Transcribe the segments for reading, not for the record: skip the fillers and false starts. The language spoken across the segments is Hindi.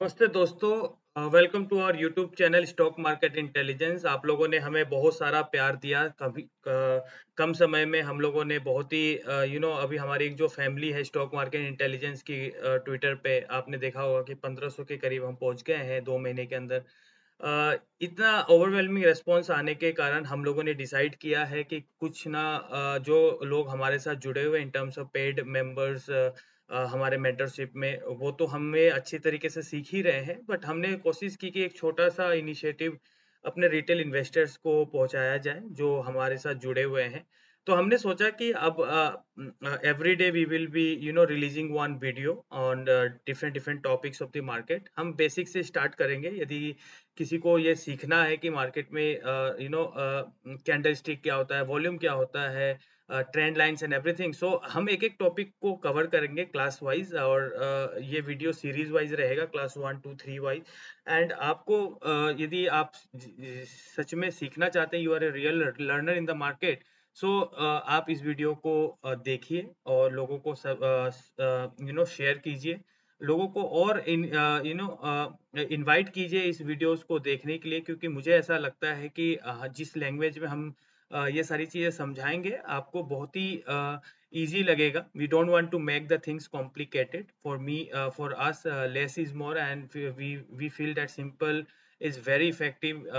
नमस्ते दोस्तों, welcome to our YouTube channel stock market intelligence. आप लोगों ने हमें बहुत सारा प्यार दिया। कम समय में हम लोगों ने बहुत ही अभी हमारी एक जो फैमिली है स्टॉक मार्केट इंटेलिजेंस की, ट्विटर पे आपने देखा होगा कि 1500 के करीब हम पहुंच गए हैं 2 महीने के अंदर। इतना ओवरवेलमिंग रिस्पॉन्स आने के कारण हम लोगों ने डिसाइड किया है कि कुछ ना, जो लोग हमारे साथ जुड़े हुए in terms of paid members हमारे मेंटरशिप में, वो तो हमें अच्छी तरीके से सीख ही रहे हैं, बट हमने कोशिश की कि एक छोटा सा इनिशिएटिव अपने रिटेल इन्वेस्टर्स को पहुंचाया जाए जो हमारे साथ जुड़े हुए हैं। तो हमने सोचा कि अब every day we will be releasing one video on different different topics of the market. हम बेसिक से स्टार्ट करेंगे। यदि किसी को ये सीखना है कि मार्केट में कैंडलस्टिक क्या होता है, वॉल्यूम क्या होता है, ट्रेंड लाइन्स एंड एवरीथिंग, सो हम एक एक टॉपिक को कवर करेंगे क्लास वाइज, और ये वीडियो सीरीज वाइज रहेगा, क्लास 1 2 3 वाइज। एंड आपको यदि आप सच में सीखना चाहते हैं, you are a real learner in the market, so आप इस वीडियो को देखिए और लोगों को शेयर कीजिए, लोगों को और इनवाइट कीजिए इस वीडियोस को देखने के लिए, क्योंकि मुझे ऐसा लगता है कि जिस लैंग्वेज में हम ये सारी चीजें समझाएंगे आपको बहुत ही इजी लगेगा। We don't want to make the things complicated. For me, for us, less is more, and we feel that simple is very effective.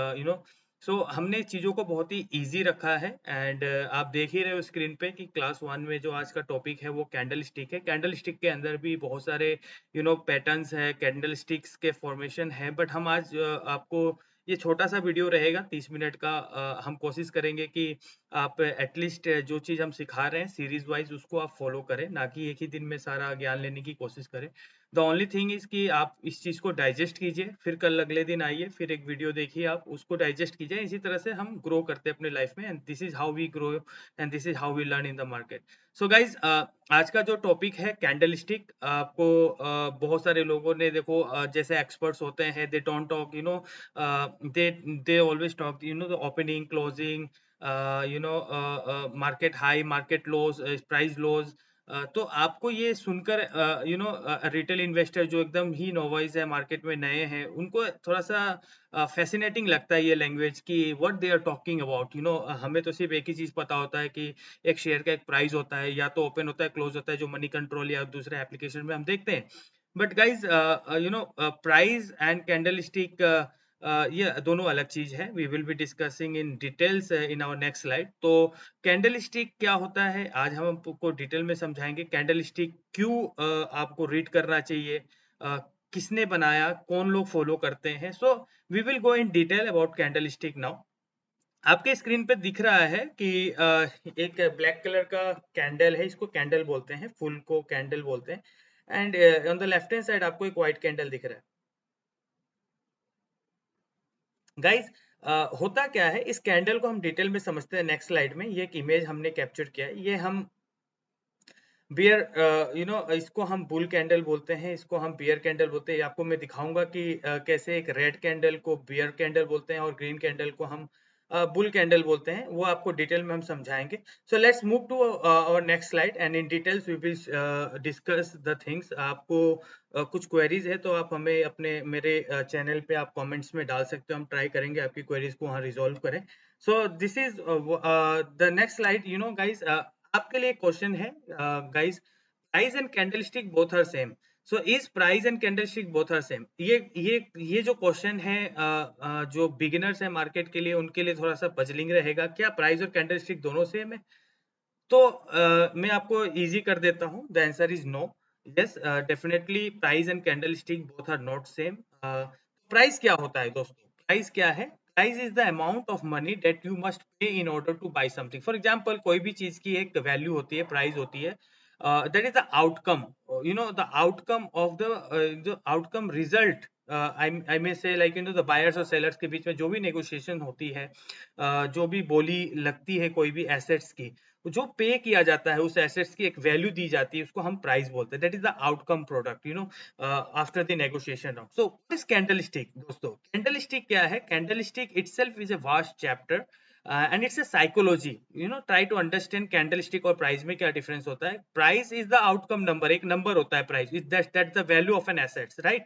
So हमने चीज़ों को बहुत ही इजी रखा है। एंड आप देख ही रहे हो स्क्रीन पे कि क्लास 1 में जो आज का टॉपिक है वो कैंडल स्टिक है। कैंडल स्टिक के अंदर भी बहुत सारे पैटर्न्स है, कैंडल स्टिक्स के फॉर्मेशन है, बट हम आज आपको ये छोटा सा वीडियो रहेगा 30 मिनट का। हम कोशिश करेंगे कि आप एटलीस्ट जो चीज़ हम सिखा रहे हैं सीरीज वाइज उसको आप फॉलो करें, ना कि एक ही दिन में सारा ज्ञान लेने की कोशिश करें। द ओनली थिंग इज कि आप इस चीज़ को डाइजेस्ट कीजिए, फिर कल अगले दिन आइए, फिर एक वीडियो देखिए, आप उसको डाइजेस्ट कीजिए। इसी तरह से हम ग्रो करते हैं अपने लाइफ में, and this is how we grow and this is how we learn in the market. So guys, आज का जो टॉपिक है कैंडल स्टिक, आपको बहुत सारे लोगों ने देखो, जैसे एक्सपर्ट्स होते हैं, they don't talk, they they always talk the opening closing, market high, market lows, price lows. तो आपको ये सुनकर रिटेल इन्वेस्टर जो एकदम ही नोवाइज है, मार्केट में नए हैं, उनको थोड़ा सा फैसिनेटिंग लगता है ये लैंग्वेज कि what they are talking about. हमें तो सिर्फ एक ही चीज पता होता है कि एक शेयर का एक प्राइस होता है, या तो ओपन होता है, क्लोज होता है, जो मनी कंट्रोल या दूसरे एप्लीकेशन में हम देखते हैं। But guys, price and candlestick, ये दोनों अलग चीज है। We will be discussing in details in our next slide. तो कैंडल स्टिक क्या होता है आज हम आपको डिटेल में समझाएंगे। कैंडल स्टिक क्यों आपको रीड करना चाहिए, किसने बनाया, कौन लोग फॉलो करते हैं। So we will go in detail about candlestick now. आपके स्क्रीन पे दिख रहा है कि एक ब्लैक कलर का कैंडल है, इसको कैंडल बोलते हैं, फुल को कैंडल बोलते हैं। And on the left hand side आपको एक व्हाइट कैंडल दिख रहा है। गाइस, होता क्या है, इस कैंडल को हम डिटेल में समझते हैं नेक्स्ट स्लाइड में। ये एक इमेज हमने कैप्चर किया है, ये हम बियर, इसको हम बुल कैंडल बोलते हैं, इसको हम बियर कैंडल बोलते हैं। आपको मैं दिखाऊंगा कि कैसे एक रेड कैंडल को बियर कैंडल बोलते हैं और ग्रीन कैंडल को हम बुल कैंडल बोलते हैं, वो आपको डिटेल में हम समझाएंगे। So let's move to our next slide and in details we will discuss the things. आपको कुछ क्वेरीज है तो आप हमें अपने मेरे चैनल पे आप कमेंट्स में डाल सकते हो, हम ट्राई करेंगे आपकी क्वेरीज को वहाँ रिजॉल्व करें। So this is the next slide. Guys, आपके लिए क्वेश्चन है guys, price and candlestick both are same, so is price and candlestick both are same. ये जो क्वेश्चन है, जो बिगिनर्स है मार्केट के लिए, उनके लिए थोड़ा सा पजलिंग रहेगा, क्या प्राइस और कैंडलस्टिक दोनों सेम है। तो मैं आपको इजी कर देता हूँ, the answer is no. Yes, definitely price and candlestick both are not same. Price क्या होता है दोस्तों, प्राइस क्या है, price is the amount of money that you must pay in order to buy something. For example, कोई भी चीज की एक वैल्यू होती है, प्राइस होती है, that is the outcome, the outcome of the outcome result. I may say like the buyers और सेलर्स के बीच में जो भी नेगोशिएशन होती है, जो भी बोली लगती है कोई भी एसेट्स की, जो पे किया जाता है, उस एसेट्स की एक वैल्यू दी जाती है, उसको हम प्राइस बोलते हैं। That is the outcome product, after the negotiation round. So what is candlestick दोस्तों, कैंडलस्टिक क्या है, candlestick itself is a vast chapter and it's a psychology. Try to understand candlestick और प्राइस में क्या डिफरेंस होता है। Price is the outcome number, एक नंबर होता है price, that the value of an assets, right.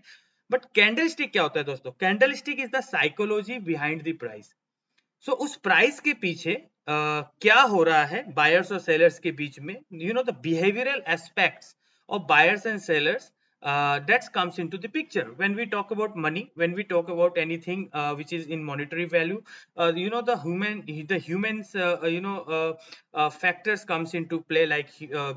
But candlestick क्या होता है दोस्तों? Candlestick is the psychology behind the price. So उस प्राइस के पीछे क्या हो रहा है बायर्स और सेलर्स के बीच में, you know the behavioural aspects of buyers and sellers, that comes into the picture when we talk about money, when we talk about anything which is in monetary value. You know the humans factors comes into play, like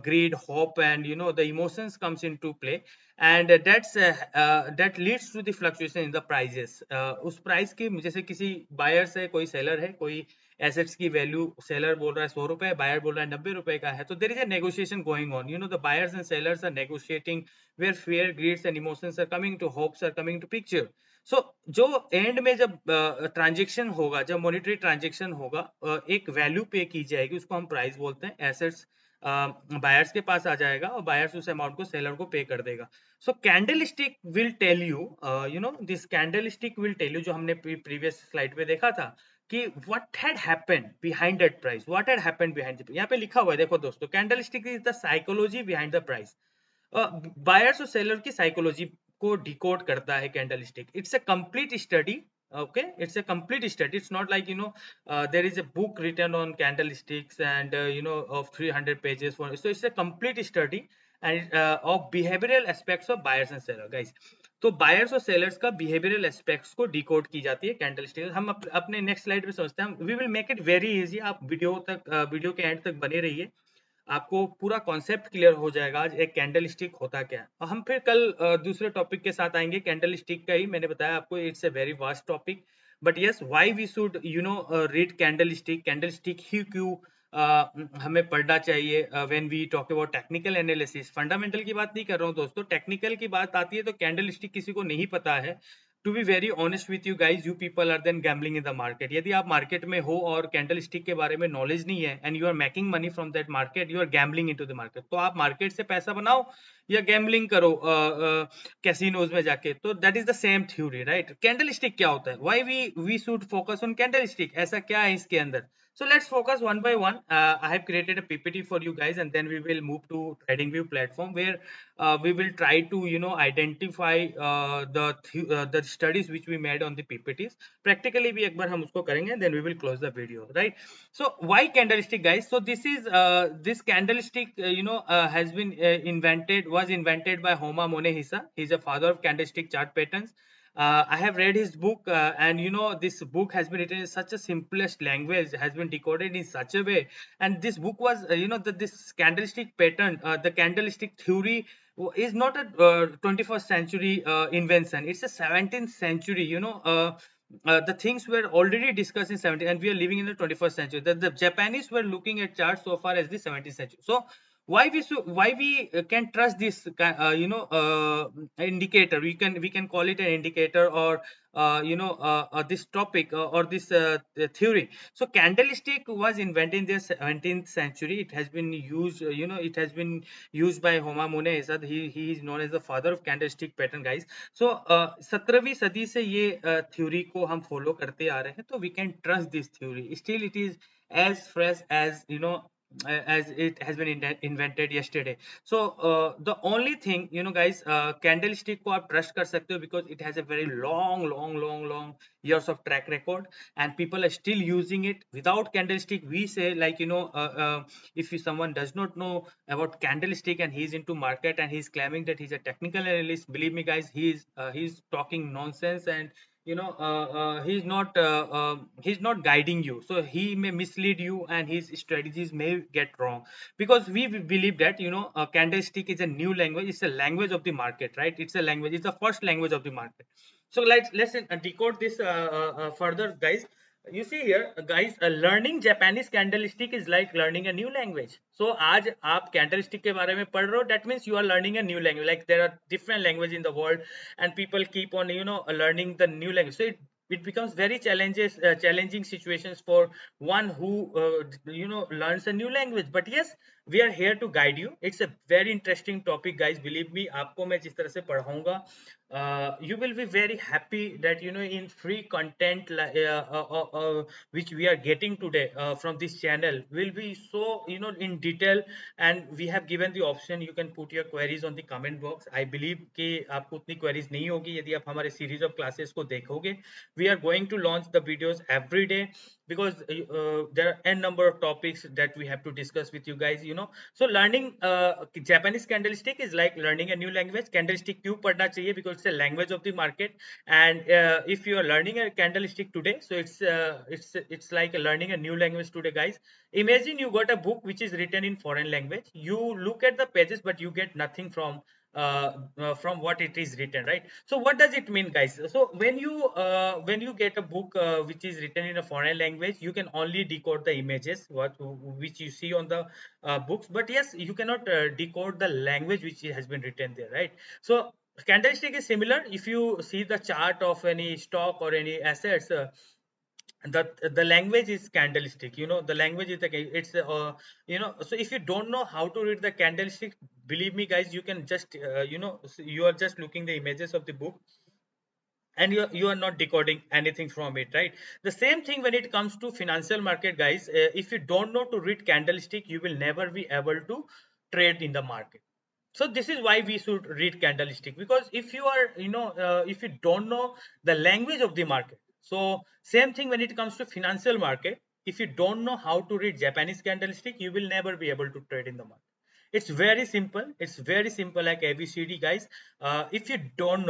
greed, hope, and you know the emotions comes into play, and that leads to the fluctuation in the prices. उस प्राइस की, जैसे किसी बायर्स है, कोई सेलर है, कोई एसेट्स की वैल्यू सेलर बोल रहा है 100 रुपए, बायर बोल रहा है 90 रुपए का है, तो there is a negotiation going on, you know the buyers and sellers are negotiating where fear, greeds and emotions are coming to, hopes are coming to picture. So जो एंड में जब ट्रांजेक्शन होगा, जब मॉनेटरी ट्रांजेक्शन होगा, एक वैल्यू पे की जाएगी, उसको हम प्राइस बोलते हैं। एसेट्स बायर्स के पास आ जाएगा और बायर्स उस अमाउंट को सेलर को पे कर देगा। So candle stick will tell you, you know this candle stick will tell you, जो हमने प्रीवियस स्लाइड पे देखा था कि what had happened behind that price, what had happened behind the, यहाँ पे लिखा हुआ है, देखो दोस्तों, candlestick is the psychology behind the price. Buyers और सेलर की साइकोलॉजी को डिकोड करता है candlestick. It's a complete study, okay, it's a complete study. It's not like, you know, there is a book written on candlesticks and you know of 300 pages for, so it's a complete study and of behavioral aspects of buyers and sellers, guys. तो बायर्स और सेलर्स का बिहेवियरल एस्पेक्ट्स को डिकोड की जाती है कैंडलस्टिक। हम अपने नेक्स्ट स्लाइड में समझते हैं, we will make it very easy. आप वीडियो के एंड तक बने रहिए, आपको पूरा कॉन्सेप्ट क्लियर हो जाएगा आज एक कैंडल स्टिक होता क्या है। और हम फिर कल दूसरे टॉपिक के साथ आएंगे। कैंडल स्टिक का ही मैंने बताया आपको, it's a very vast topic, but yes, why we should you know read candle stick ही क्यों हमें पढ़ना चाहिए when we talk about technical analysis. Fundamental की बात नहीं कर रहा हूँ दोस्तों, टेक्निकल की बात आती है तो कैंडल स्टिक किसी को नहीं पता है। To be very honest with you guys, you people are then gambling in the market. यदि आप मार्केट में हो और कैंडल स्टिक के बारे में नॉलेज नहीं है and you are making money from that market, you are gambling into the market. तो आप मार्केट से पैसा बनाओ या गैम्बलिंग करो कैसीनोज में जाके, तो that is the same theory, right. Candlestick क्या होता है, why we should focus on candlestick, ऐसा क्या है इसके अंदर। So let's focus one by one. I have created a PPT for you guys, and then we will move to TradingView platform, where we will try to, you know, identify the studies which we made on the PPTs. Practically भी एक बार हम उसको करेंगे, then we will close the video, right? So why candlestick, guys? So this candlestick, has been was invented by Homa Monehisa. He's a father of candlestick chart patterns. I have read his book, and you know this book has been written in such a simplest language, has been decoded in such a way. And this book was, this candlestick pattern, the candlestick theory is not a 21st century invention. It's a 17th century. The things were already discussed in 17th, and we are living in the 21st century. The Japanese were looking at charts so far as the 17th century. So why we can trust this indicator, we can call it an indicator, or this topic, or this theory. So candlestick was invented in the 17th century. It has been used, it has been used by Homa Monehisa. He is known as the father of candlestick pattern, guys. So 17वीं सदी से ये theory को हम follow करते आ रहे हैं, तो we can trust this theory. Still it is as fresh as, as it has been invented yesterday. So the only thing, guys, candlestick को आप trust कर सकते हो because it has a very long years of track record, and people are still using it. Without candlestick, we say, like, if someone does not know about candlestick and he's into market and he's claiming that he's a technical analyst, believe me guys, he's talking nonsense, and he's not guiding you, so he may mislead you and his strategies may get wrong, because we believe that, a candlestick is a new language. It's a language of the market, right? It's a language, it's the first language of the market. So let's decode this further, guys. You see here, guys, learning Japanese candlestick is like learning a new language. So आज आप candlestick के बारे में पढ़ रहे हो, that means you are learning a new language. Like there are different languages in the world, and people keep on, learning the new language. So it becomes very challenging situations for one who learns a new language. But yes, we are here to guide you. It's a very interesting topic, guys. Believe me, आपको मैं जिस तरह से पढ़ाऊंगा, you will be very happy that in free content which we are getting today from this channel will be so in detail, and we have given the option you can put your queries on the comment box. I believe कि आपको उतनी queries नहीं होगी यदि आप हमारे series of classes को देखोगे. We are going to launch the videos every day because there are n number of topics that we have to discuss with you guys. So learning Japanese candlestick is like learning a new language. Candlestick क्यों पढ़ना चाहिए? Because it's a language of the market, and if you are learning a candlestick today, so it's like learning a new language today, guys. Imagine you got a book which is written in foreign language. You look at the pages, but you get nothing from what it is written, right? So what does it mean, guys? So when you get a book which is written in a foreign language, you can only decode the images which you see on the books, but yes, you cannot decode the language which has been written there, right? So candlestick is similar. If you see the chart of any stock or any assets, the language is candlestick. The language is it's so if you don't know how to read the candlestick, believe me, guys, you can just you are just looking the images of the book, and you are not decoding anything from it, right? The same thing when it comes to financial market, guys. If you don't know to read candlestick, you will never be able to trade in the market. So this is why we should read candlestick, because if you are if you don't know the language of the market. So same thing when it comes to financial market. If you don't know how to read Japanese candlestick, you will never be able to trade in the market. It's very simple. It's very simple, like ABCD, guys. If you don't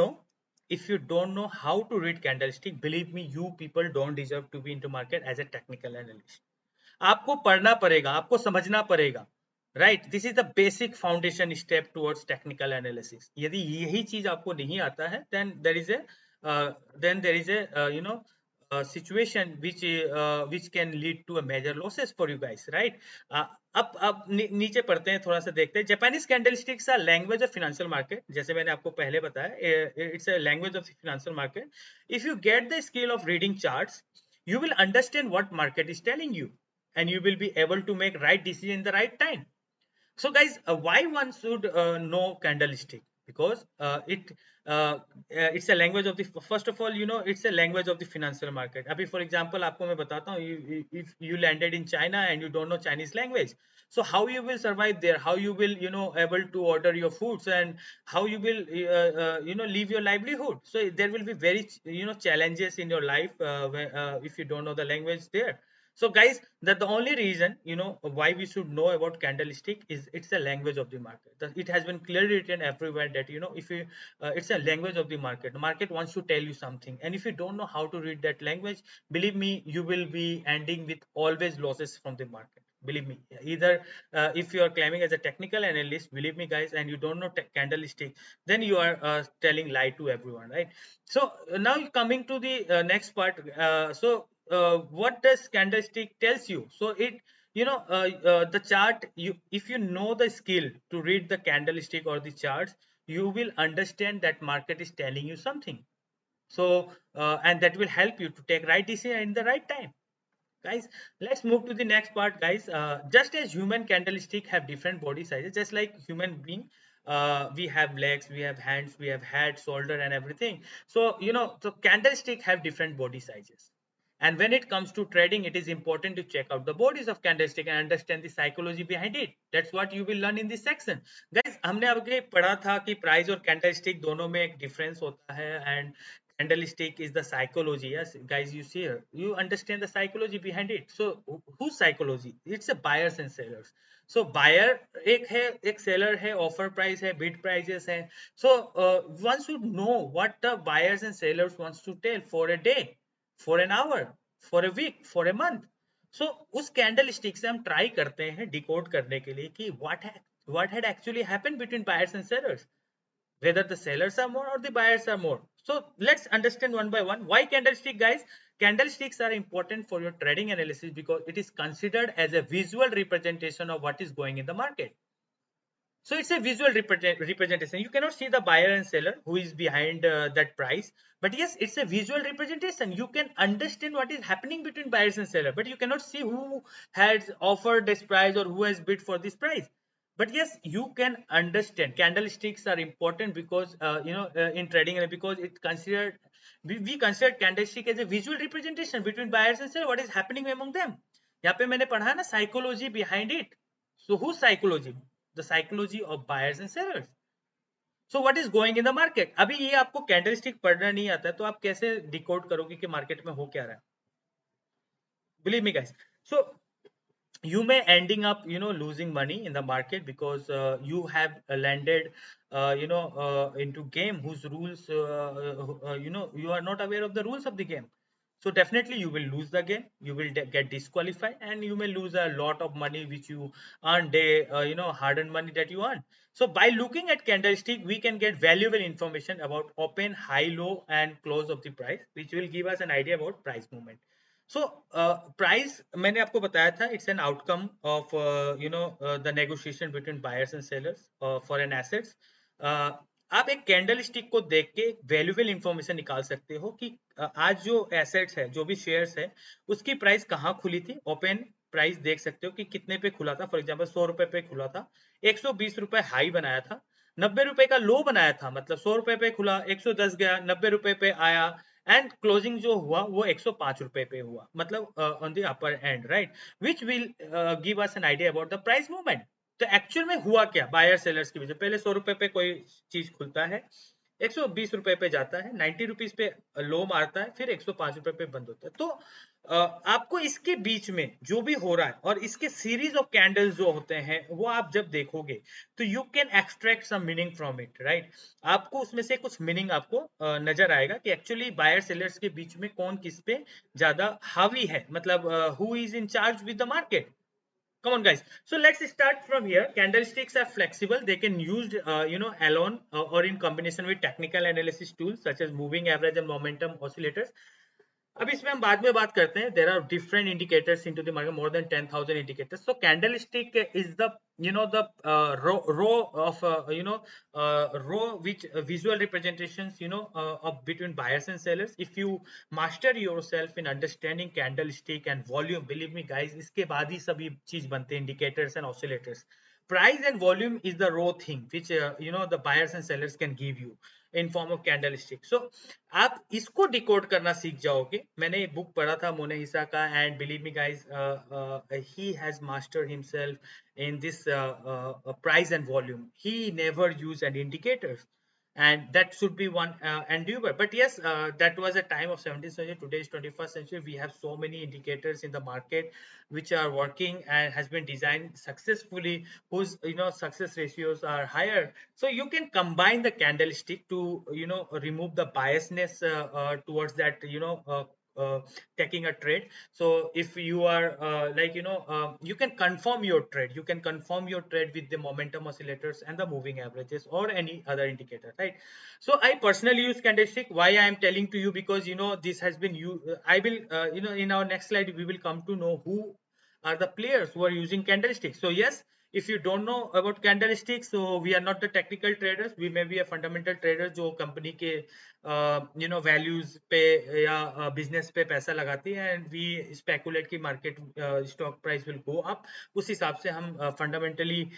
know how to read candlestick, believe me, you people don't deserve to be into market as a technical analyst. आपको पढ़ना पड़ेगा, आपको समझना पड़ेगा, right? This is the basic foundation step towards technical analysis. यदि यही चीज आपको नहीं आता है, then there is a situation which can lead to a major losses for you guys, right? अब नीचे पढ़ते हैं, थोड़ा सा देखते हैं. Japanese candlesticks are language of financial market. जैसे मैंने आपको पहले बताया, it's a language of financial market. If you get the skill of reading charts, you will understand what market is telling you, and you will be able to make right decision in the right time. So guys, why one should know candlestick? Because it's a language of the, first of all, it's a language of the financial market. Abhi, for example, आपको मैं बताता हूँ, if you landed in China and you don't know Chinese language, so how you will survive there, how you will able to order your foods, and how you will live your livelihood. So there will be very challenges in your life if you don't know the language there. So guys, that the only reason why we should know about candlestick is it's a language of the market. It has been clearly written everywhere that if you it's a language of the market. The market wants to tell you something, and if you don't know how to read that language, believe me, you will be ending with always losses from the market. Believe me, either if you are claiming as a technical analyst, believe me, guys, and you don't know candlestick, then you are telling lie to everyone, right? So now coming to the next part. What does candlestick tells you? So it the chart, if you know the skill to read the candlestick or the charts, you will understand that market is telling you something. So and that will help you to take right decision in the right time. Guys, let's move to the next part, guys. Just as human candlestick have different body sizes, just like human being, we have legs, we have hands, we have head, shoulder, and everything. So so candlestick have different body sizes. And when it comes to trading, it is important to check out the bodies of candlestick and understand the psychology behind it. That's what you will learn in this section. Guys, हमने आगे पढ़ा था कि प्राइस और कैंडलस्टिक दोनों में एक डिफरेंस होता है, and candlestick is the psychology. Yes, guys, you see here, you understand the psychology behind it. So whose psychology? It's a buyers and sellers. So buyer एक है, एक seller है, offer price है, bid prices है. So one should know what the buyers and sellers wants to tell for a day, for an hour, for a week, for a month. So उस candlestick से हम try करते हैं decode करने के लिए कि what had actually happened between buyers and sellers, whether the sellers are more or the buyers are more. So let's understand one by one. Why candlestick, guys? Candlesticks are important for your trading analysis because it is considered as a visual representation of what is going in the market. So it's a visual representation. You cannot see the buyer and seller who is behind that price, but yes, it's a visual representation. You can understand what is happening between buyers and seller, but you cannot see who has offered this price or who has bid for this price. But yes, you can understand. Candlesticks are important because in trading, because it considered, we consider candlestick as a visual representation between buyers and seller, what is happening among them. यहाँ पे मैंने पढ़ा ना psychology behind it. So whose psychology? The psychology of buyers and sellers. So what is going in the market? अभी ये आपको कैंडलस्टिक पढ़ना नहीं आता है तो आप कैसे डिकोड करोगे कि मार्केट में हो क्या रहा है? Believe me guys. So you may ending up losing money in the market because you have landed into game whose rules you are not aware of the rules of the game. So definitely you will lose the game, you will get disqualified, and you may lose a lot of money which you earned, hard earned money that you earned. So by looking at candlestick, we can get valuable information about open, high, low, and close of the price, which will give us an idea about price movement. So price मैंने आपको बताया था, it's an outcome of the negotiation between buyers and sellers for an assets. आप एक कैंडल स्टिक को देख के वैल्यूएबल इंफॉर्मेशन निकाल सकते हो कि आज जो एसेट्स है, जो भी शेयर्स है, उसकी प्राइस कहाँ खुली थी. ओपन प्राइस देख सकते हो कि कितने पे खुला था. फॉर एग्जांपल 100 रुपए पे खुला था, 120 रुपए हाई बनाया था, 90 रुपए का लो बनाया था, मतलब 100 रुपए पे खुला, 110 गया, 90 रुपए पे आया, एंड क्लोजिंग जो हुआ वो 105 रुपए पे हुआ, मतलब on the upper and, right, which will give us an idea about the price movement. तो एक्चुअल में हुआ क्या बायर सेलर्स के बीच में. पहले 100 रुपए पे कोई चीज खुलता है, 120 रुपए पे जाता है, 90 रुपीज पे लो मारता है, फिर 105 रुपए पे बंद होता है. तो आपको इसके बीच में जो भी हो रहा है और इसके सीरीज ऑफ कैंडल्स जो होते हैं वो आप जब देखोगे तो you can extract some meaning from it, right. आपको उसमें से कुछ मीनिंग आपको नजर आएगा कि एक्चुअली बायर सेलर्स के बीच में कौन किस पे ज्यादा हावी है, मतलब who is in charge with the market. Come on guys, so let's start from here. Candlesticks are flexible, they can used alone or in combination with technical analysis tools such as moving average and momentum oscillators. अब इसमें हम बाद में बात करते हैं. There are different indicators into the market, more than 10,000 indicators. So candlestick is the the row of row which visual representations of between buyers and sellers. If you master yourself in understanding candlestick and volume, believe me guys, इसके बाद ही सभी चीज बनते हैं, indicators and oscillators. Price and volume is the raw thing which the buyers and sellers can give you in form of candlestick. So आप इसको डिकोड करना सीख जाओगे. मैंने एक बुक पढ़ा था मोनालिसा का, and believe me guys, he has mastered himself in this price and volume. He never used any indicators, and that should be one endeavor. But yes, that was a time of 17th century. Today is 21st century. We have so many indicators in the market which are working and has been designed successfully, whose success ratios are higher. So you can combine the candlestick to remove the biasness towards that taking a trade. So if you are you can confirm your trade, you can confirm your trade with the momentum oscillators and the moving averages or any other indicator, right? So I personally use candlestick. Why I am telling to you, because this has been I will in our next slide we will come to know who are the players who are using candlesticks. So yes, if you don't know about candlesticks, so we are not the technical traders, we may be a fundamental traders जो कंपनी के वैल्यूज पे या बिजनेस पे पैसा लगाती है, एंड वी स्पेकुलेट की market stock price will go up. उस हिसाब से हम फंडामेंटली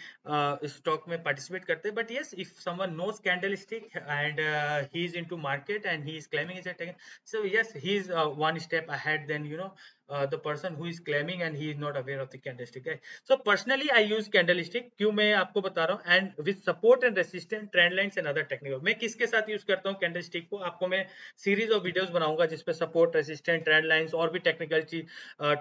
स्टॉक में पार्टिसिपेट करते हैं. But yes, if someone knows candlestick and he is into market and he is claiming is a, so yes, he is one step ahead than the person who is claiming and he is not aware of the candlestick, right? So personally I use candlestick. क्यों मैं आपको बता रहा हूँ, and with support and resistance, trend lines and other technical. मैं किसके साथ यूज करता हूँ कैंडलस्टिक को, आपको मैं सीरीज ऑफ वीडियोस बनाऊंगा जिसपे सपोर्ट, रेसिस्टेंट, ट्रेंड लाइंस और भी टेक्निकल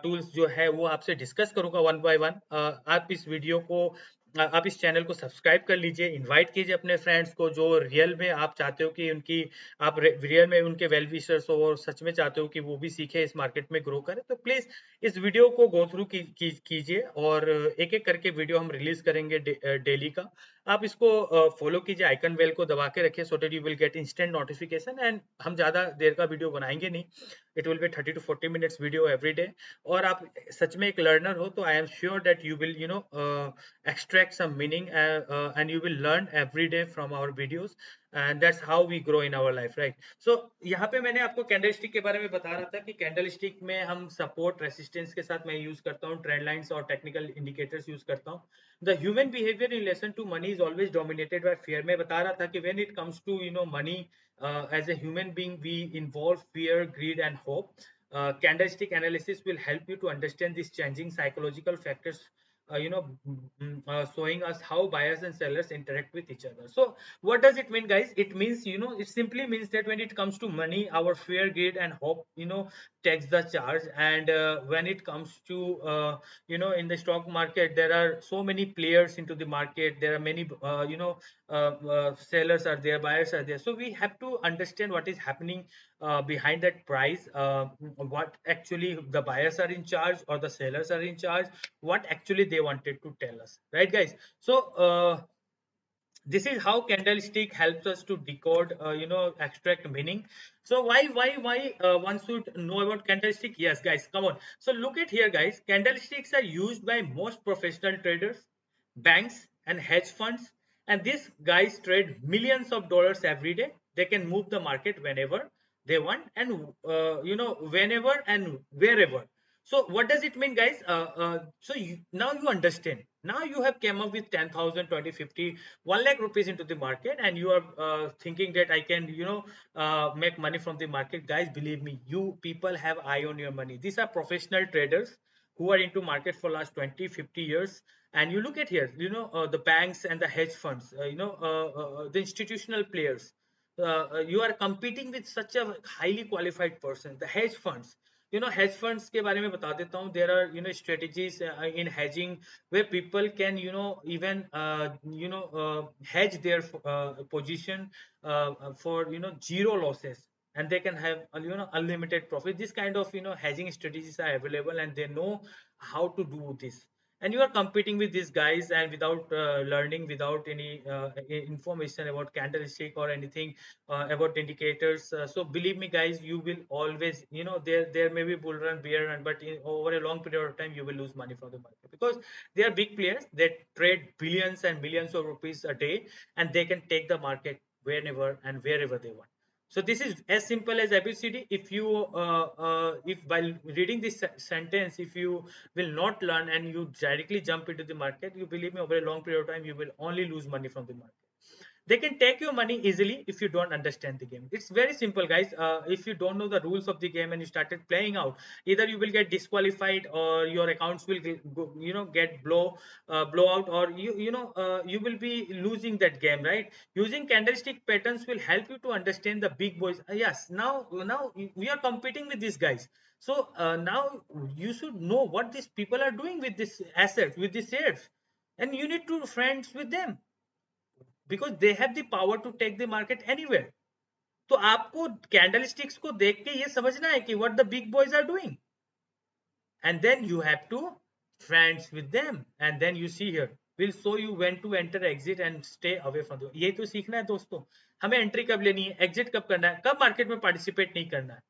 टूल्स जो है वो आपसे डिस्कस करूंगा वन बाय वन. आप इस वीडियो को आप इस चैनल को सब्सक्राइब कर लीजिए, इनवाइट कीजिए अपने फ्रेंड्स को जो रियल में आप चाहते हो कि उनकी आप रियल में उनके वेल विशर्स हो और सच में चाहते हो कि वो भी सीखे, इस मार्केट में ग्रो करे. तो प्लीज इस वीडियो को गो थ्रू कीजिए और एक एक करके वीडियो हम रिलीज करेंगे डेली का. आप इसको फॉलो कीजिए, आइकन बेल को दबा के रखिए, so that you will get instant notification. And हम ज़्यादा देर का वीडियो बनाएंगे नहीं, it will be 30 to 40 minutes video every day. और आप सच में एक लर्नर हो तो I am sure that you will extract some meaning, and you will learn every day from our videos, and that's how we grow in our life, right? So यहाँ पे मैंने आपको कैंडल स्टिक के बारे में बता रहा था कि कैंडल स्टिक में हम सपोर्ट रेसिस्टेंस के साथ मैं यूज करता हूँ, ट्रेंड लाइंस और टेक्निकल इंडिकेटर्स यूज करता हूँ। The human behaviour in relation to money is always dominated by fear. मैं बता रहा था कि when it comes to money, as a human being we involve fear, greed and hope. Candlestick analysis will help you to understand these changing psychological factors, showing us how buyers and sellers interact with each other. So what does it mean, guys? It means, it simply means that when it comes to money, our fear, greed and hope takes the charge. And when it comes to in the stock market, there are so many players into the market, there are many sellers are there, buyers are there, so we have to understand what is happening behind that price, what actually the buyers are in charge or the sellers are in charge, what actually they wanted to tell us, right, guys? So this is how candlestick helps us to decode, extract meaning. So why one should know about candlestick? Yes, guys, come on. So look at here, guys. Candlesticks are used by most professional traders, banks and hedge funds, and these guys trade millions of dollars every day. They can move the market whenever they want, and whenever and wherever. So what does it mean, guys? Now you understand. Now you have came up with 10,000, 20, 50, 1 lakh rupees into the market, and you are thinking that I can make money from the market. Guys, believe me, you people have eye on your money. These are professional traders who are into market for last 20, 50 years. And you look at here, the banks and the hedge funds, the institutional players, you are competing with such a highly qualified person. The hedge funds, hedge funds के बारे में बता देता हूँ. There are strategies in hedging where people can even hedge their position for zero losses, and they can have unlimited profit. This kind of hedging strategies are available, and they know how to do this. And you are competing with these guys, and without learning, without any information about candlestick or anything about indicators. So believe me, guys, you will always, there may be bull run, bear run, but over a long period of time you will lose money from the market, because they are big players. They trade billions and millions of rupees a day, and they can take the market whenever and wherever they want. So this is as simple as ABCD. If you if while reading this sentence, if you will not learn and you directly jump into the market, you believe me, over a long period of time you will only lose money from the market. They can take your money easily if you don't understand the game. It's very simple, guys. If you don't know the rules of the game and you started playing out, either you will get disqualified, or your accounts will get blow out, or you will be losing that game, right? Using candlestick patterns will help you to understand the big boys. Yes, now we are competing with these guys. So now you should know what these people are doing with this assets, with these shares, and you need to friends with them, because they have the power to take the market anywhere. तो आपको कैंडलस्टिक्स को देख के ये समझना है कि what the big boys are doing, and then you have to friends with them, and then you see here will show you when to enter, exit and stay away from the. ये तो सीखना है दोस्तों, हमें एंट्री कब लेनी है, एग्जिट कब करना है, कब मार्केट में पार्टिसिपेट नहीं करना है.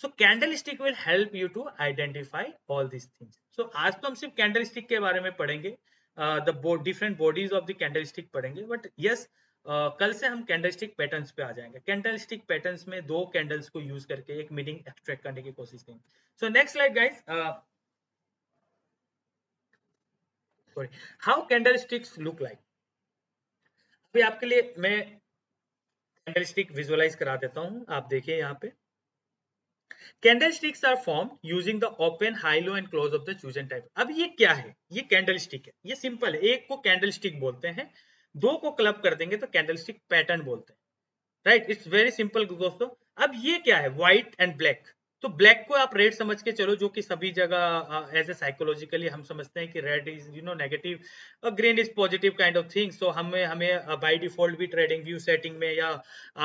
So candlestick will help you to identify all these things. So आज तो हम सिर्फ कैंडलस्टिक के बारे में पढ़ेंगे, the different bodies of the candlestick पढ़ेंगे, बट यस कल से हम कैंडलस्टिक पैटर्न्स पे आ जाएंगे. कैंडलस्टिक पैटर्न्स में दो कैंडल्स को यूज करके एक मीनिंग एक्सट्रैक्ट करने की कोशिश करेंगे. So next slide, guys. Sorry, how candlesticks look like. अभी आपके लिए मैं कैंडलस्टिक विजुअलाइज करा देता हूं. आप देखिए यहाँ पे, candlesticks are form using the open, high, low and close of the chosen type. अब ये क्या है? ये कैंडलस्टिक है. ये सिंपल है. एक को कैंडलस्टिक बोलते हैं, दो को क्लब कर देंगे तो कैंडलस्टिक पैटर्न बोलते हैं, राइट? इट्स वेरी सिंपल दोस्तों. अब ये क्या है? White and black. तो ब्लैक को आप रेड समझ के चलो, जो कि सभी जगह एज ए साइकोलॉजिकली हम समझते हैं कि red is negative, green is positive kind of thing. So हमें बाय डिफॉल्ट भी ट्रेडिंग व्यू सेटिंग में या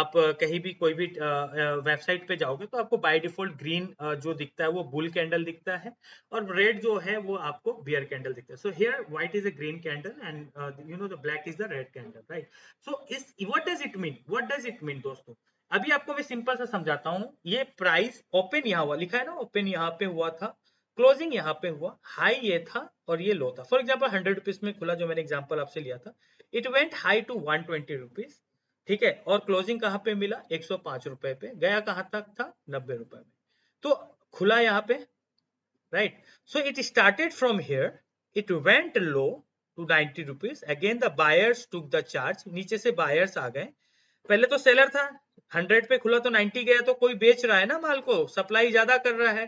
आप कहीं भी कोई भी वेबसाइट पे जाओगे तो आपको बाय डिफॉल्ट ग्रीन जो दिखता है वो बुल कैंडल दिखता है, और रेड जो है वो आपको बियर कैंडल दिखता है। So here white is a green candle and the black is the red candle, right. So इस व्हाट डज इट मीन दोस्तों? अभी आपको मैं सिंपल सा समझाता हूँ। ये प्राइस ओपन यहाँ हुआ, लिखा है ना ओपन यहाँ पे हुआ था, क्लोजिंग यहाँ पे हुआ, हाई ये था और ये लो था। फॉर एग्जाम्पल 100 रुपीज में खुला, जो मैंने एग्जाम्पल आपसे लिया था, it went high to 120 rupees, ठीक है, और क्लोजिंग कहाँ पे मिला? 105 रुपए पे। गया कहाँ तक था? 90 रुपए में। तो खुला यहाँ पे, right. So it started from here, it went low to 90 rupees, again the buyers took the charge, नीचे से बायर्स आ गए। पहले तो सेलर था, 100 पे खुला तो 90 गया, तो कोई बेच रहा है ना माल को, सप्लाई ज्यादा कर रहा है।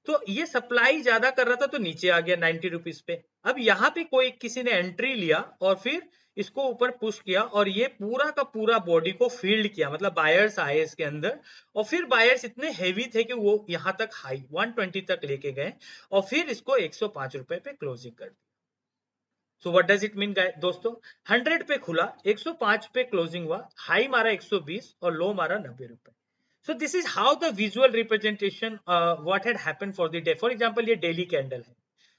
तो ये सप्लाई ज्यादा कर रहा था तो नीचे आ गया 90 रुपीज पे। अब यहाँ पे कोई किसी ने एंट्री लिया और फिर इसको ऊपर पुश किया, और ये पूरा का पूरा बॉडी को फील्ड किया, मतलब बायर्स आए इसके अंदर, और फिर बायर्स इतने हेवी थे कि वो यहाँ तक हाई 120 तक लेके गए, और फिर इसको 105 रुपए पे क्लोजिंग कर दी। So what does it mean दोस्तों? 100 पे खुला, 105 पे क्लोजिंग हुआ, हाई मारा 120 और लो मारा 90 रुपए। सो this is how the visual representation what had happened for the day. For example ये डेली कैंडल है,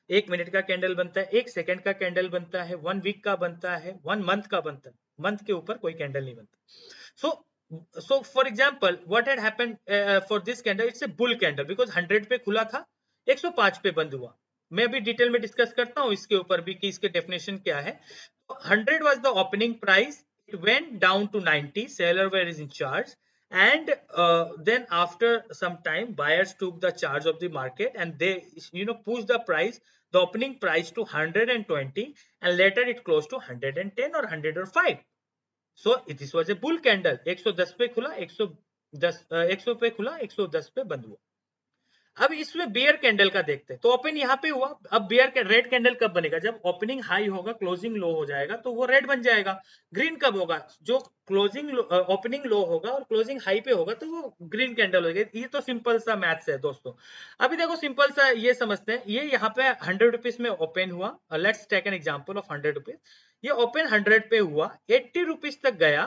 1 मिनट का कैंडल बनता है, 1 सेकंड का कैंडल बनता है, 1 वीक का बनता है, 1 मंथ का बनता है, मंथ के ऊपर कोई कैंडल नहीं बनता। So for example what had happened for this candle, it's a bull candle, because 100 पे खुला था, 105 पे बंद हुआ। मैं अभी डिटेल में डिस्कस करता हूँ इसके ऊपर भी कि इसके डेफिनेशन क्या है। 100 was the opening price, it went down to 90, seller were in charge, and then after some time buyers took the charge of the market and they pushed the price, the opening price to 120, and later it closed to 110 or 105. So this was a bull candle, 110 पे खुला, 100 पे खुला, 110 पे बंद हुआ। अब इसमें बियर कैंडल का देखते हैं। तो ओपन यहाँ पे हुआ, अब बियर रेड कैंडल कब बनेगा? जब ओपनिंग हाई होगा, क्लोजिंग लो हो जाएगा, तो वो रेड बन जाएगा। ग्रीन कब होगा? जो क्लोजिंग ओपनिंग लो होगा और क्लोजिंग हाई पे होगा, तो वो ग्रीन कैंडल होगी। ये तो सिंपल सा मैथ्स है दोस्तों। अभी देखो सिंपल सा ये समझते हैं। ये यहाँ पे 100 रुपीज में ओपन हुआ, let's take an example of 100 rupees. ये ओपन 100 पे हुआ, 80 रुपीज तक गया,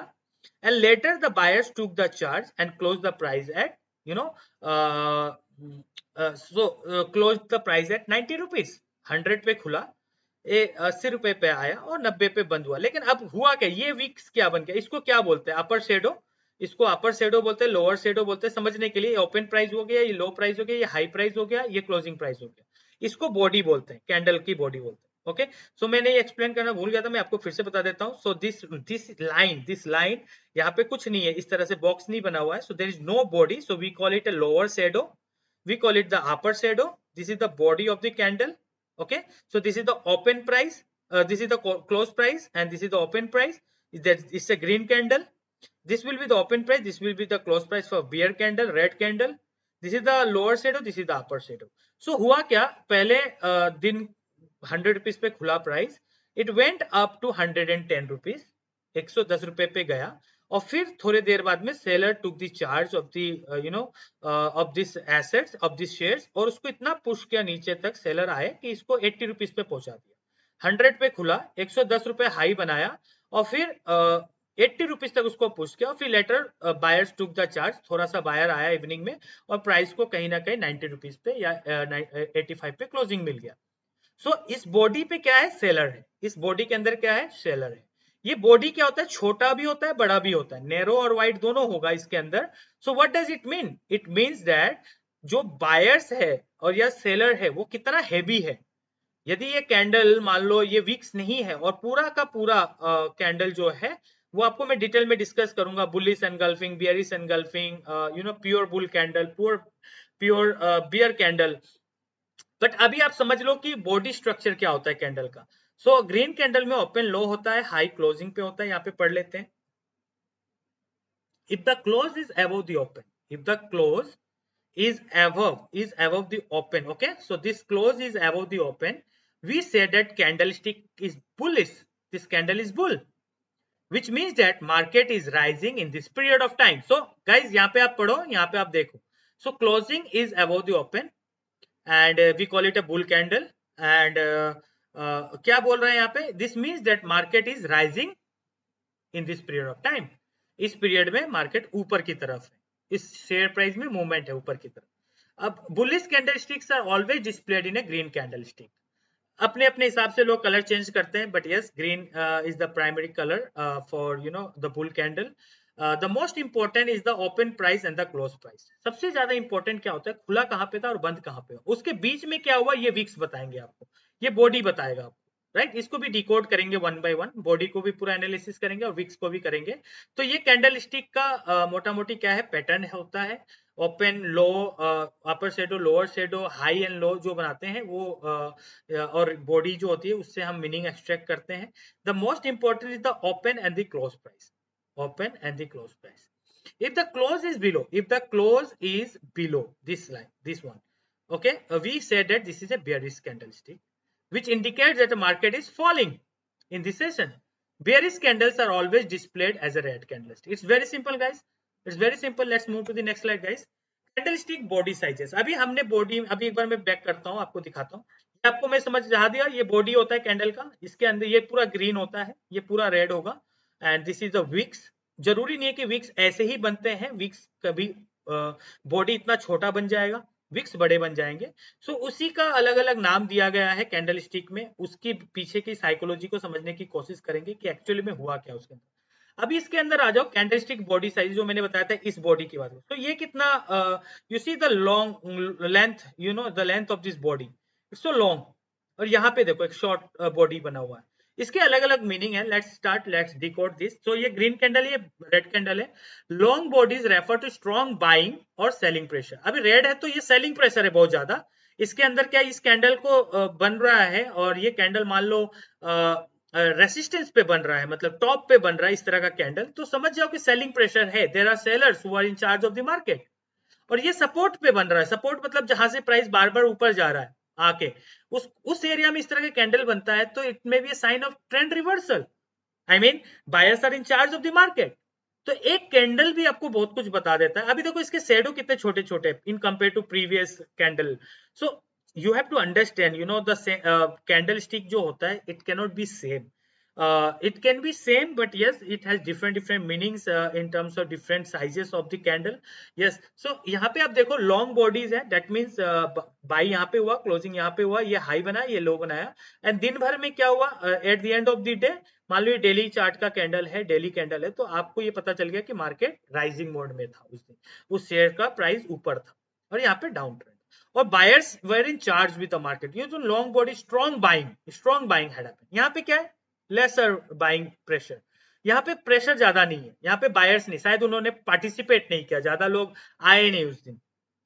and later the buyers took the charge and closed the price at closed the price at 90 rupees. 100 पे खुला, 80 रुपए पे आया और 90 पे बंद हुआ। लेकिन अब हुआ क्या? ये वीक्स क्या बन गया? इसको क्या बोलते हैं? अपर शेडो। इसको अपर शेडो बोलते हैं, लोअर शेडो बोलते हैं। समझने के लिए ओपन प्राइस हो गया, ये लो प्राइस हो गया, ये हाई प्राइस हो गया, ये क्लोजिंग प्राइस हो गया। इसको बॉडी बोलते हैं, कैंडल की बॉडी बोलते हैं। ओके, सो मैंने ये एक्सप्लेन करना भूल गया था, मैं आपको फिर से बता देता हूँ। सो दिस लाइन यहाँ पे कुछ नहीं है, इस तरह से बॉक्स नहीं बना हुआ है। So there is no body, so we call it a lower shadow, we call it the upper shadow. This is the body of the candle. Okay, so this is the open price, this is the close price, and this is the open price. It's a green candle. This will be the open price, this will be the close price for beer candle, red candle. This is the lower shadow, this is the upper shadow. So हुआ क्या? पहले दिन 100 रुपीज पे खुला price, it went up to 110 rupees, 110 रुपए पे गया, और फिर थोड़ी देर बाद में seller took the charge of the of this assets, of this shares, और उसको इतना पुश किया नीचे तक सेलर आए कि इसको 80 रुपीज पे पहुंचा दिया। 100 पे खुला, 110 रुपए हाई बनाया, और फिर 80 रुपीज तक उसको पुश किया, और फिर later buyers took the charge, थोड़ा सा बायर आया इवनिंग में, और प्राइस को कहीं ना कहीं 90 रुपीज पे या 85 पे क्लोजिंग मिल गया। सो इस बॉडी पे क्या है? सेलर है। इस बॉडी के अंदर क्या है? सेलर है। ये बॉडी क्या होता है? छोटा भी होता है, बड़ा भी होता है, नैरो और वाइड दोनों होगा इसके अंदर। सो what does it mean? It means that जो बायर्स है और या सेलर है वो कितना हैवी है। यदि ये कैंडल मान लो ये वीक्स नहीं है और पूरा का पूरा कैंडल जो है वो आपको मैं डिटेल में डिस्कस करूंगा, bullish engulfing, bearish engulfing, pure bull candle, pure bear candle. But अभी आप समझ लो कि बॉडी स्ट्रक्चर क्या होता है कैंडल का। सो ग्रीन कैंडल में ओपन लो होता है, हाई क्लोजिंग पे होता है। यहाँ पे पढ़ लेते हैं। If the close is above the open, if the close is above the open, okay, so this close is above the open, we say that candlestick is bullish, this candle is bull, which means that market is rising in this period of time. So guys यहाँ पे आप पढ़ो, यहाँ पे आप देखो। So closing is above the open and we call it a bull candle and क्या बोल रहे हैं यहाँ पे, this means that market is rising in this period of time. इस पीरियड में मार्केट ऊपर की तरफ है, इस शेयर प्राइस में मूवमेंट है ऊपर की तरफ. अब bullish candlesticks are always displayed in a green candlestick. अपने अपने हिसाब से लोग कलर चेंज करते हैं, but yes green is the primary colour for you know the bull candle. The most important is the open price and the close price. सबसे ज्यादा इंपॉर्टेंट क्या होता है, खुला कहाँ पे था और बंद कहाँ पे, उसके बीच में क्या हुआ ये विक्स बताएंगे आपको, ये बॉडी बताएगा आपको, राइट. इसको भी डिकोड करेंगे वन बाय वन, बॉडी को भी पूरा एनालिसिस करेंगे और विक्स को भी करेंगे. तो ये कैंडल स्टिक का मोटा मोटी क्या है, पैटर्न होता है. Open, low, upper shadow, lower shadow, high and low जो बनाते हैं वो और बॉडी जो होती है उससे हम मीनिंग एक्सट्रैक्ट करते हैं. The most important is the open and the close price. Open and the close price. If the close is below this line, this one, okay, we said that this is a bearish candlestick, which indicates that the market is falling in this session. Bearish candles are always displayed as a red candlestick. It's very simple, guys. It's very simple. Let's move to the next slide, guys. Candlestick body sizes. अभी हमने बॉडी, अभी एक बार मैं बैक करता हूँ, आपको दिखाता हूँ. आपको मैं समझ दिया, ये बॉडी होता है कैंडल का, इसके अंदर ये पूरा ग्रीन होता है, ये पूरा रेड होगा. And this is the wicks. जरूरी नहीं है कि विक्स ऐसे ही बनते हैं, विक्स कभी बॉडी इतना छोटा बन जाएगा, विक्स बड़े बन जाएंगे. सो उसी का अलग अलग नाम दिया गया है कैंडल स्टिक में. उसकी पीछे की साइकोलॉजी को समझने की कोशिश करेंगे कि एक्चुअली में हुआ क्या उसके अंदर. अभी इसके अंदर आ जाओ. कैंडल स्टिक बॉडी साइज जो मैंने बताया था, इस बॉडी की बात. तो ये कितना, you see the long length, you know the length of this body, it's so long. और यहाँ पे देखो एक शॉर्ट बॉडी बना हुआ है. इसके अलग अलग मीनिंग है. Let's decode this. तो ये ग्रीन कैंडल, ये रेड कैंडल है. Long bodies refer to strong buying और सेलिंग प्रेशर. अभी रेड है तो ये सेलिंग प्रेशर है बहुत ज्यादा. इसके अंदर क्या, इस कैंडल को बन रहा है और ये कैंडल मान लो रेसिस्टेंस पे बन रहा है, मतलब टॉप पे बन रहा है इस तरह का कैंडल, तो समझ जाओ कि सेलिंग प्रेशर है. There are sellers who are in charge of the market. और ये सपोर्ट पे बन रहा है. सपोर्ट मतलब जहां से प्राइस बार बार ऊपर जा रहा है आके, उस एरिया में इस तरह के कैंडल बनता है, तो it may be a sign of trend reversal. I mean buyers are in charge of the market. तो एक कैंडल भी आपको बहुत कुछ बता देता है. अभी देखो इसके शेडो कितने छोटे छोटे in compare to previous candle. So you have to understand, you know, the candlestick जो होता है, it cannot be same. It can be same, but yes, it has different meanings in terms of different sizes of the candle. Yes, so यहाँ पे आप देखो long bodies है, that means buy यहाँ पे हुआ, closing यहाँ पे हुआ, ये high बनाया, ये low बनाया. And दिन भर में क्या हुआ, at the end of the day, मान लो ये डेली चार्ट का कैंडल है, डेली कैंडल है, तो आपको ये पता चल गया कि मार्केट राइजिंग मोड में था उस दिन, उस शेयर का प्राइस ऊपर था और यहाँ पे डाउन ट्रेंड. और buyers were in charge with the market. ये जो long body strong buying had happened. यहाँ पे क्या है, लेसर बाइंग प्रेशर. यहाँ पे प्रेशर ज्यादा नहीं है, यहाँ पे बायर्स नहीं, शायद उन्होंने पार्टिसिपेट नहीं किया, ज्यादा लोग आए नहीं उस दिन.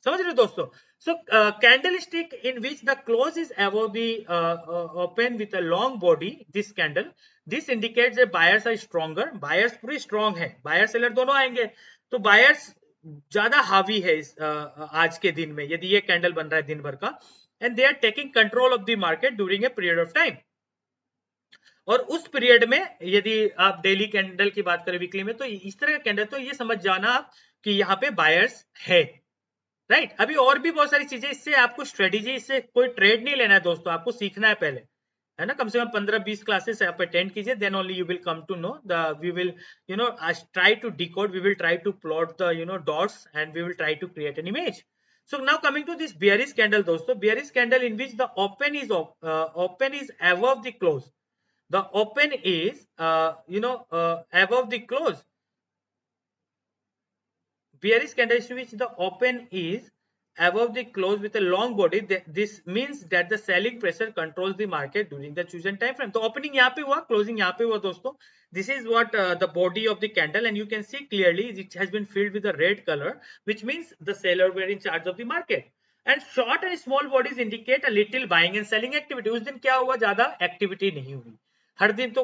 समझ रहे हो दोस्तों. So candle stick in which the close is above the open with a long body, this candle, this indicates that buyers are stronger. Buyers पूरी स्ट्रॉन्ग है, बायर सेलर दोनों आएंगे, तो बायर्स ज्यादा हावी है इस आज के दिन में, यदि ये कैंडल बन रहा है दिन भर का. And they are taking control of the market during a period of time. और उस पीरियड में यदि आप डेली कैंडल की बात करें, वीकली में, तो इस तरह का कैंडल, तो ये समझ जाना आप कि यहाँ पे बायर्स है, राइट. अभी और भी बहुत सारी चीजें, इससे आपको स्ट्रेटेजी, इससे कोई ट्रेड नहीं लेना है दोस्तों, आपको सीखना है पहले, है ना. कम से कम 15-20 क्लासेस आप अटेंड कीजिए, then only you will come to know the, we will you know try to decode, we will try to plot the you know dots and we will try to create an image. So now coming to this bearish candle दोस्तों, bearish candle in which the open is above the close. The open is above the close. Bearish candle in which the open is above the close with a long body. This means that the selling pressure controls the market during the chosen time frame. तो opening यहाँ पे हुआ, closing यहाँ पे हुआ दोस्तों. This is what the body of the candle, and you can see clearly it has been filled with a red color, which means the seller were in charge of the market. And short and small bodies indicate a little buying and selling activity. उस दिन क्या हुआ, ज्यादा activity नहीं हुई. हर दिन तो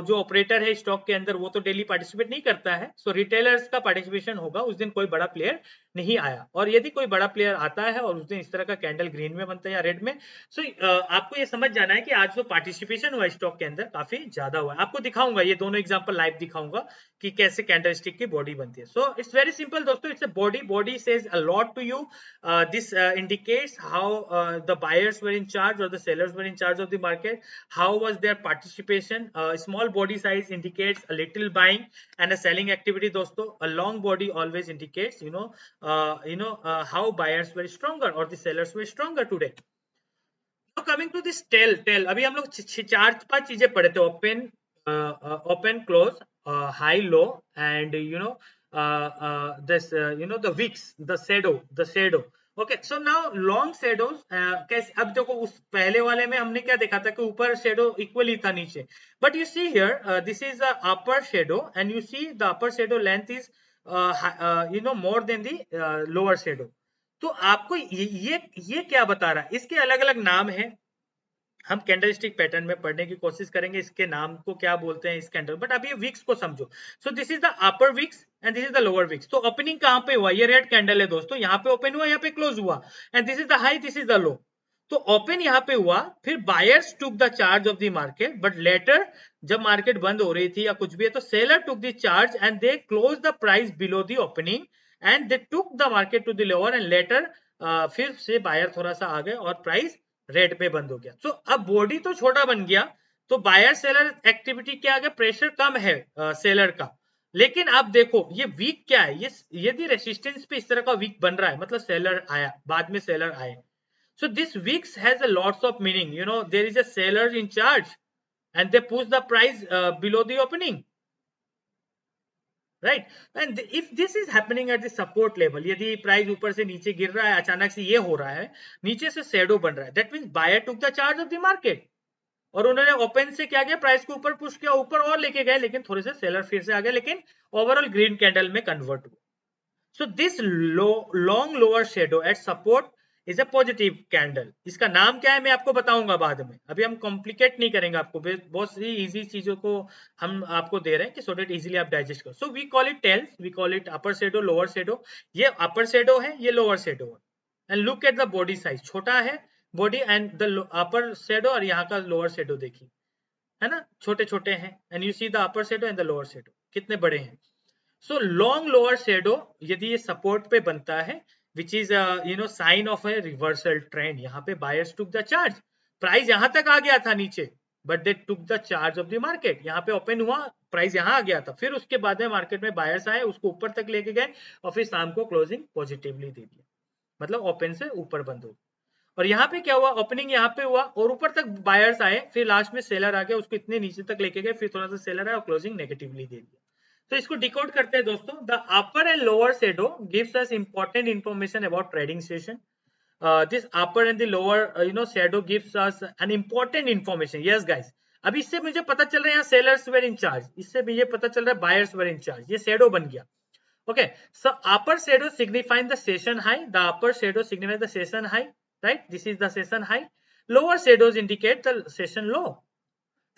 जो ऑपरेटर है स्टॉक के अंदर वो तो डेली पार्टिसिपेट नहीं करता है, सो रिटेलर्स का पार्टिसिपेशन होगा। उस दिन कोई बड़ा प्लेयर नहीं आया, और यदि कोई बड़ा प्लेयर आता है और उस दिन इस तरह का कैंडल ग्रीन में बनता है या रेड में, सो आपको ये समझ जाना है कि आज जो पार्टिसिपेशन हुआ स्टॉक के अंदर काफी ज्यादा हुआ है। आपको दिखाऊंगा ये दोनों एग्जांपल लाइव दिखाऊंगा कि कैसे कैंडलस्टिक की बॉडी बनती है। सो इट्स वेरी सिंपल दोस्तों, it's a body says a lot to you. This indicates how the buyers were in charge or the sellers were in charge of the market. How was their participation? Small body size indicates a little buying and a selling activity दोस्तों. A long body always indicates how buyers were stronger or the sellers were stronger today. Now coming to this tail, अभी हम लोग चार पांच चीजें पढ़े थे, open close, high low, and this the wicks, the shadow. Okay, so now long shadows कैसे, अब देखो उस पहले वाले में हमने क्या देखा था कि ऊपर शेडो इक्वली था नीचे, but you see here this is the upper shadow and you see the upper shadow length is more than the lower shadow. तो आपको ये क्या बता रहा है, इसके अलग अलग नाम है, हम कैंडलस्टिक पैटर्न में पढ़ने की कोशिश करेंगे इसके नाम को क्या बोलते हैं इस कैंडल, बट अभी विक्स को समझो। So this is the upper wicks and this is the lower wicks. तो ओपनिंग कहां पे हुआ, ये रेड कैंडल है दोस्तों, यहाँ पे ओपन हुआ, यहाँ पे क्लोज हुआ, and this is the high, this is the low. तो ओपन यहाँ पे हुआ, फिर buyers took the charge of the market, but later जब मार्केट बंद हो रही थी या कुछ भी है तो seller took the charge and they close the price below the opening and they took the market to the lower and later फिर से बायर थोड़ा सा आ गए और प्राइस रेड पे बंद हो गया। तो अब बॉडी तो छोटा बन गया, तो बायर सेलर एक्टिविटी क्या आ गया, प्रेशर कम है सेलर का। लेकिन आप देखो ये वीक क्या है, ये यदि रेसिस्टेंस पे इस तरह का वीक बन रहा है मतलब सेलर आया, बाद में सेलर आए। So this wicks has a lots of meaning, there is a seller in charge and they push the price below the opening, right. And if this is happening at the support level, यदि प्राइस ऊपर से नीचे गिर रहा है, अचानक से ये हो रहा है, नीचे से शैडो बन रहा है, that means buyer took the charge of the market और उन्होंने ओपन से क्या किया, प्राइस को ऊपर पुश किया, ऊपर और लेके गए, लेकिन थोड़े से सेलर फिर से आ गए, लेकिन ओवरऑल ग्रीन कैंडल में कन्वर्ट हुआ। So this long lower shadow eight support is a positive candle. इसका नाम क्या है मैं आपको बताऊंगा बाद में, अभी हम कॉम्प्लिकेट नहीं करेंगे, आपको बहुत सी इजी चीजों को हम आपको दे रहे हैं कि सो दैट इजीली आप डाइजेस्ट करो। So we call it tails, we call it upper shadow, lower shadow. ये अपर शेडो है, ये लोअर शेडो है। And look at the body size, छोटा है body and the upper shadow, और यहाँ का लोअर शेडो देखिए, है ना, छोटे छोटे हैं, and you see the upper shadow and the lower shadow कितने बड़े हैं। सो लॉन्ग लोअर शेडो यदि ये सपोर्ट पे बनता है, which is sine of A reversal trend, यहाँ पे buyers took the charge, price यहाँ तक आ गया था नीचे, but they took the charge of the market, यहाँ पे ओपन हुआ, प्राइस यहाँ आ गया था, फिर उसके बाद में मार्केट में बायर्स आए, उसको ऊपर तक लेके गए और फिर शाम को क्लोजिंग पॉजिटिवली दे दिया, मतलब ओपन से ऊपर बंद हो। और यहाँ पे क्या हुआ, ओपनिंग यहाँ पे हुआ और ऊपर तक बायर्स आए, फिर लास्ट में सेलर आ गया, उसको इतने नीचे तक लेके गए, फिर थोड़ा सा सेलर आया और क्लोजिंग नेगेटिवली दे दिया। तो इसको डिकोड करते हैं दोस्तों। The upper and lower shadow gives us important information about trading session. This upper and the lower shadow gives us an important information. Yes guys, अभी इससे मुझे पता चल रहा है यहाँ सेलर्स वेर इन चार्ज, इससे मुझे पता चल रहा है बायर्स वेर इन चार्ज, ये शेडो बन गया। Okay, so upper shadow signifies the session high, the upper shadow signifies the session high, right? This is the session high. Lower shadows indicate the session low.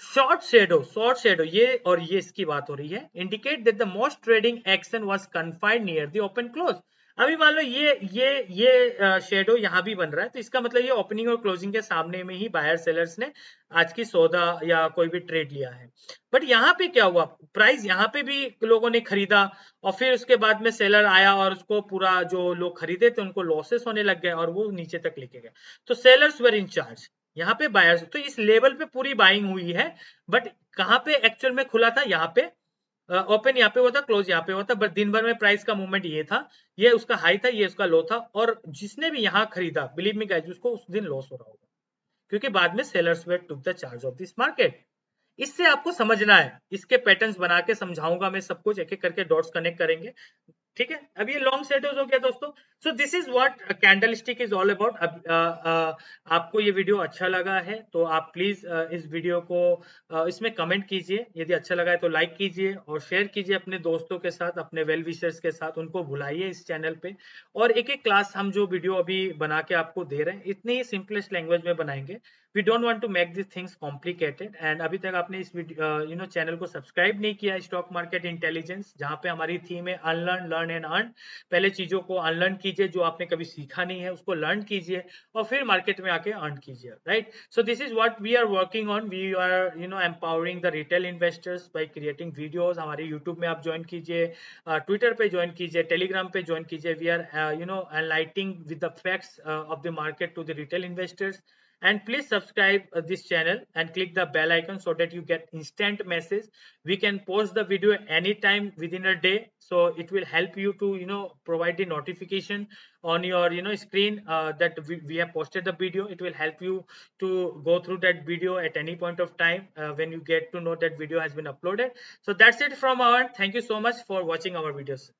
Short shadow ये और ये इसकी बात हो रही है, indicate that the most trading action was confined near the open close. अभी मान लो ये शेडो यहाँ भी बन रहा है, तो इसका मतलब ये ओपनिंग और क्लोजिंग के सामने में ही बायर सेलर्स ने आज की सौदा या कोई भी ट्रेड लिया है। बट यहाँ पे क्या हुआ, प्राइस यहाँ पे भी लोगों ने खरीदा और फिर उसके बाद में सेलर आया और उसको पूरा जो लोग खरीदे थे उनको लॉसेस होने लग गए और वो नीचे तक लेके गए, तो सेलर्स वर इन चार्ज, यहाँ पे बायर्स, तो इस लेवल पे पूरी बाइंग हुई है। बट कहाँ पे एक्चुअल में खुला था, यहाँ पे ओपन यहाँ पे हुआ था, क्लोज यहाँ पे हुआ था, बट दिन भर में प्राइस का मूवमेंट ये था, ये उसका हाई था, ये उसका लो था, और जिसने भी यहाँ खरीदा, बिलीव मी गाइस, उसको उस दिन लॉस हो रहा होगा, क्योंकि बाद में sellers way took the charge of this market. इससे आपको समझना है, इसके पैटर्न्स बना के समझाऊंगा मैं सब कुछ, एक एक करके डॉट्स कनेक्ट करेंगे, ठीक है। अब ये लॉन्ग शेडोज हो गया दोस्तों। सो this is what candlestick is all about. आपको ये वीडियो अच्छा लगा है तो आप प्लीज इस वीडियो को इसमें कमेंट कीजिए, यदि अच्छा लगा है तो लाइक कीजिए और शेयर कीजिए अपने दोस्तों के साथ, अपने वेल विशर्स के साथ, उनको बुलाइए इस चैनल पे। और एक एक क्लास हम जो वीडियो अभी बना के आपको दे रहे हैं, इतनी ही सिंपलेस्ट लैंग्वेज में बनाएंगे, we don't want to make this things complicated. And अभी तक आपने इस चैनल को सब्सक्राइब नहीं किया स्टॉक मार्केट इंटेलिजेंस, जहां पे हमारी थीम है अनलर्न लर्न एंड अर्न। पहले चीजों को अनलर्न कीजिए जो आपने कभी सीखा नहीं है, उसको लर्न कीजिए और फिर मार्केट में आके अर्न कीजिए, right. So this is what we are working on. We are empowering the retail investors by creating videos. हमारे यूट्यूब में आप ज्वाइन कीजिए, ट्विटर पे ज्वाइन कीजिए, टेलीग्राम पे ज्वाइन कीजिए। We are enlightening with the facts of the market to the retail investors. And please subscribe this channel and click the bell icon so that you get instant message. We can post the video anytime within a day, so it will help you to provide the notification on your screen that we have posted the video. It will help you to go through that video at any point of time when you get to know that video has been uploaded. So that's it from our end. Thank you so much for watching our videos.